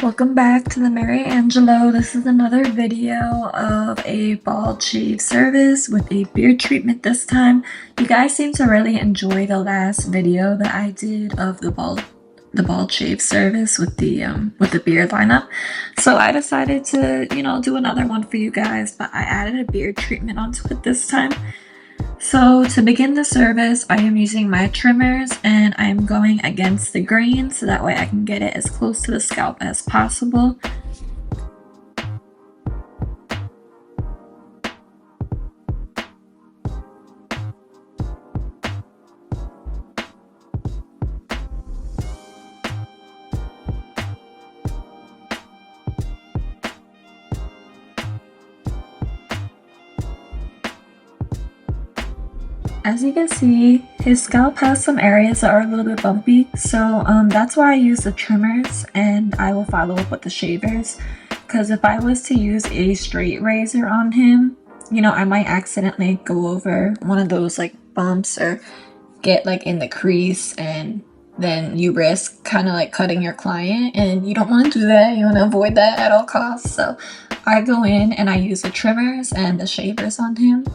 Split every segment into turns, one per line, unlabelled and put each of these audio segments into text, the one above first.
Welcome back to the Mary Angelo. This is another video of a bald shave service with a beard treatment this time. You guys seem to really enjoy the last video that I did of the bald shave service with the beard lineup. So I decided to, do another one for you guys, but I added a beard treatment onto it this time. So to begin the service, I am using my trimmers and I am going against the grain so that way I can get it as close to the scalp as possible. As you can see, his scalp has some areas that are a little bit bumpy, so that's why I use the trimmers and I will follow up with the shavers. Because if I was to use a straight razor on him, I might accidentally go over one of those like bumps or get like in the crease, and then you risk kind of like cutting your client, and you don't want to do that. You want to avoid that at all costs. So I go in and I use the trimmers and the shavers on him.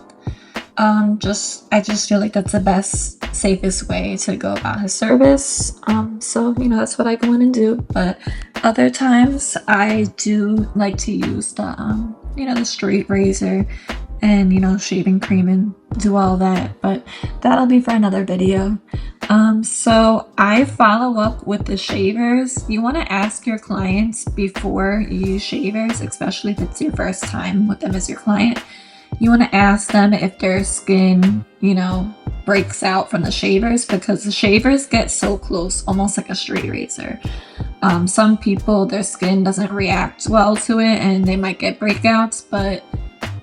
I just feel like that's the best, safest way to go about his service. So that's what I go in and do. But other times I do like to use the the straight razor and shaving cream and do all that. But that'll be for another video. So I follow up with the shavers. You want to ask your clients before you use shavers, especially if it's your first time with them as your client. You want to ask them if their skin, breaks out from the shavers, because the shavers get so close, almost like a straight razor. Some people, their skin doesn't react well to it and they might get breakouts, but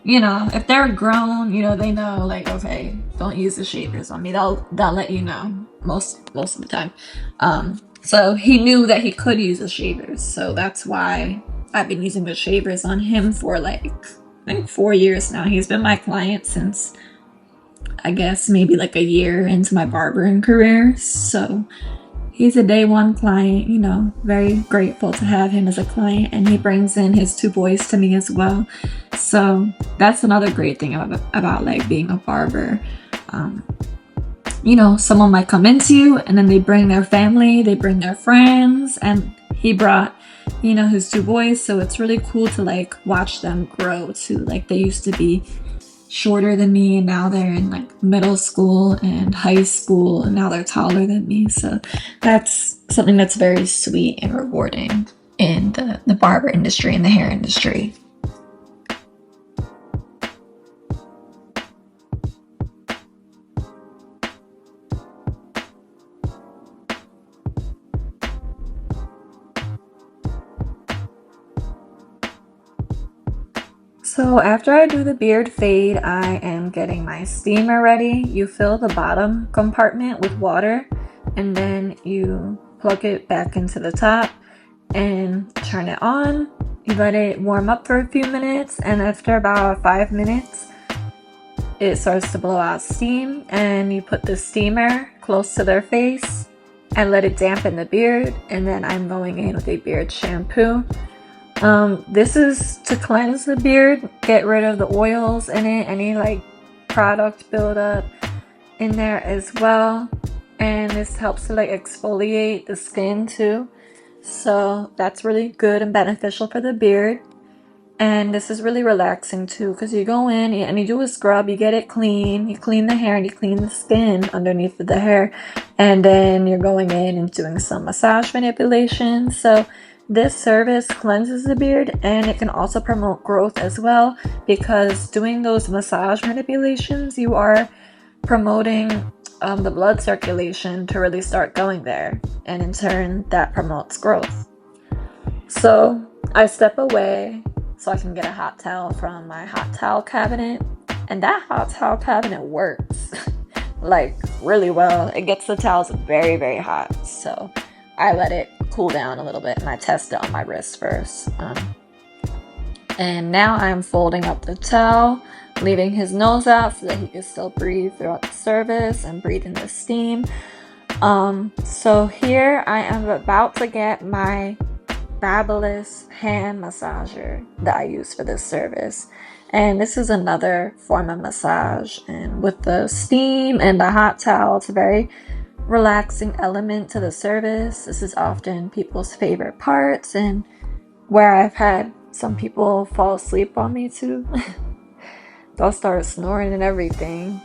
if they're grown, they know, like, okay, don't use the shavers on me. They'll let you know most of the time. So he knew that he could use the shavers, so that's why I've been using the shavers on him for like I think 4 years now. He's been my client since, I guess, maybe like a year into my barbering career. So he's a day one client, very grateful to have him as a client, and he brings in his 2 boys to me as well. So that's another great thing about like being a barber. Someone might come into you and then they bring their family, they bring their friends, and he brought his 2 boys, so it's really cool to like watch them grow too. Like, they used to be shorter than me and now they're in like middle school and high school, and now they're taller than me. So that's something that's very sweet and rewarding in the barber industry and the hair industry. So after I do the beard fade, I am getting my steamer ready. You fill the bottom compartment with water and then you plug it back into the top and turn it on. You let it warm up for a few minutes, and after about 5 minutes, it starts to blow out steam, and you put the steamer close to their face and let it dampen the beard, and then I'm going in with a beard shampoo. This is to cleanse the beard, get rid of the oils in it, any like product buildup in there as well. And this helps to like exfoliate the skin too. So that's really good and beneficial for the beard. And this is really relaxing too, because you go in and you do a scrub, you get it clean, you clean the hair and you clean the skin underneath of the hair. And then you're going in and doing some massage manipulation. So this service cleanses the beard, and it can also promote growth as well, because doing those massage manipulations, you are promoting the blood circulation to really start going there, and in turn that promotes growth. So I step away so I can get a hot towel from my hot towel cabinet, and that hot towel cabinet works like really well. It gets the towels very, very hot, so I let it cool down a little bit and I test it on my wrist first. And now I'm folding up the towel, leaving his nose out so that he can still breathe throughout the service and breathe in the steam. So here I am about to get my fabulous hand massager that I use for this service. And this is another form of massage. And with the steam and the hot towel, it's a very relaxing element to the service. This is often people's favorite parts and where I've had some people fall asleep on me too. They'll start snoring and everything,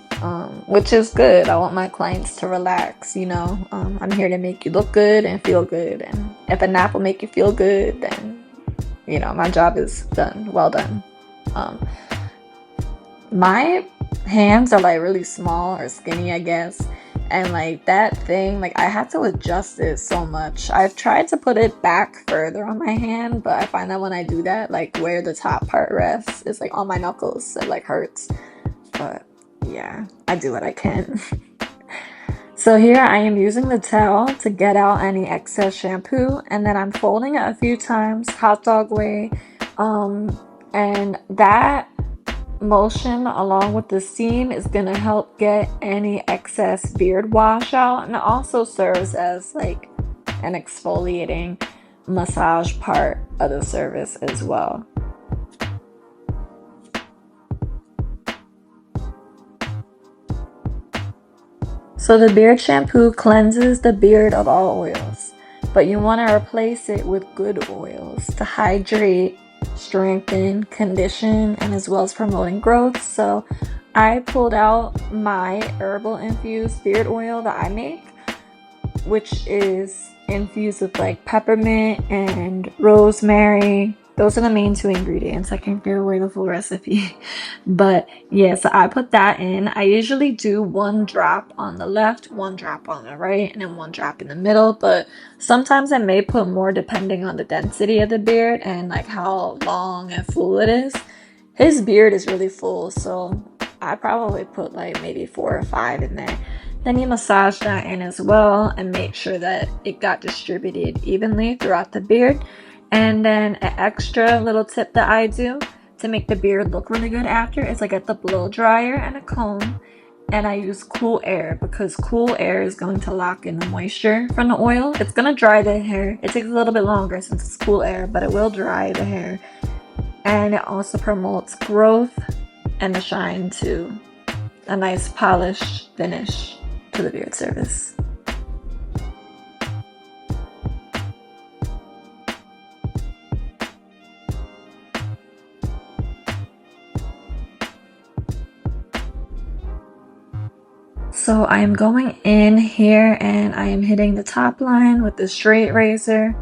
which is good. I want my clients to relax, you know. I'm here to make you look good and feel good. And if a nap will make you feel good, then, you know, my job is done. Well done. My hands are like really small or skinny, I guess. And like that thing, like I have to adjust it so much. I've tried to put it back further on my hand, but I find that when I do that, like where the top part rests is like on my knuckles. It like hurts. But yeah, I do what I can. So here I am using the towel to get out any excess shampoo, and then I'm folding it a few times, hot dog way. And that motion along with the steam is going to help get any excess beard wash out, and it also serves as like an exfoliating massage part of the service as well. So the beard shampoo cleanses the beard of all oils, but you want to replace it with good oils to hydrate, strengthen, condition, and as well as promoting growth. So I pulled out my herbal infused beard oil that I make, which is infused with like peppermint and rosemary. Those are the main two ingredients. I can't give away the full recipe. But yeah, so I put that in. I usually do 1 drop on the left, 1 drop on the right, and then 1 drop in the middle. But sometimes I may put more depending on the density of the beard and like how long and full it is. His beard is really full, so I probably put like maybe 4 or 5 in there. Then you massage that in as well and make sure that it got distributed evenly throughout the beard. And then an extra little tip that I do to make the beard look really good after is I get the blow dryer and a comb, and I use cool air because cool air is going to lock in the moisture from the oil. It's going to dry the hair. It takes a little bit longer since it's cool air, but it will dry the hair. And it also promotes growth and the shine too. A nice polished finish to the beard service. So I am going in here and I am hitting the top line with the straight razor.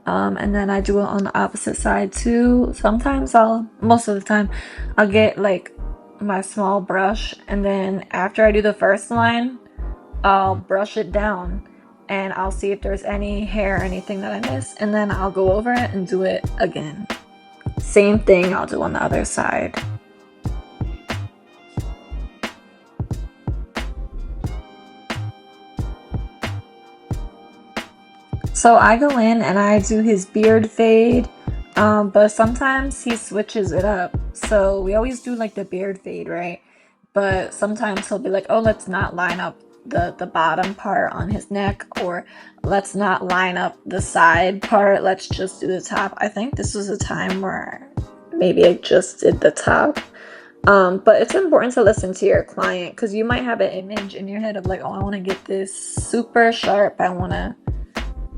And then I do it on the opposite side too. Sometimes most of the time, I'll get like my small brush, and then after I do the first line, I'll brush it down and I'll see if there's any hair or anything that I missed, and then I'll go over it and do it again. Same thing I'll do on the other side. So I go in and I do his beard fade, but sometimes he switches it up. So we always do like the beard fade, right? But sometimes he'll be like, oh, let's not line up the bottom part on his neck, or let's not line up the side part. Let's just do the top. I think this was a time where maybe I just did the top. But it's important to listen to your client because you might have an image in your head of like, oh, I want to get this super sharp. I want to,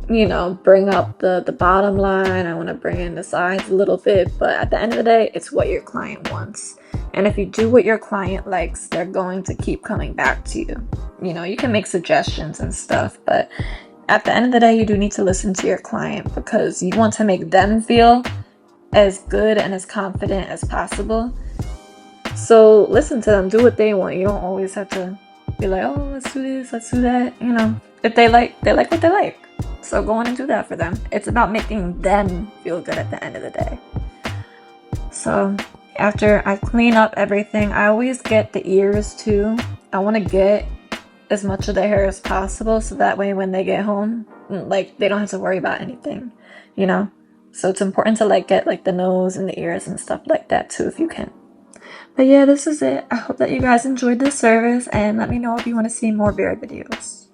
you know, bring up the bottom line. I want to bring in the sides a little bit, but at the end of the day, it's what your client wants. And if you do what your client likes, they're going to keep coming back to you. You know, you can make suggestions and stuff, but at the end of the day, you do need to listen to your client because you want to make them feel as good and as confident as possible. So listen to them, do what they want. You don't always have to be like, oh, let's do this, let's do that. You know, if they like what they like. So go on and do that for them. It's about making them feel good at the end of the day. So after I clean up everything, I always get the ears too. I want to get as much of the hair as possible so that way when they get home, like they don't have to worry about anything, you know? So it's important to like get like the nose and the ears and stuff like that too if you can. But yeah, this is it. I hope that you guys enjoyed this service and let me know if you want to see more beard videos.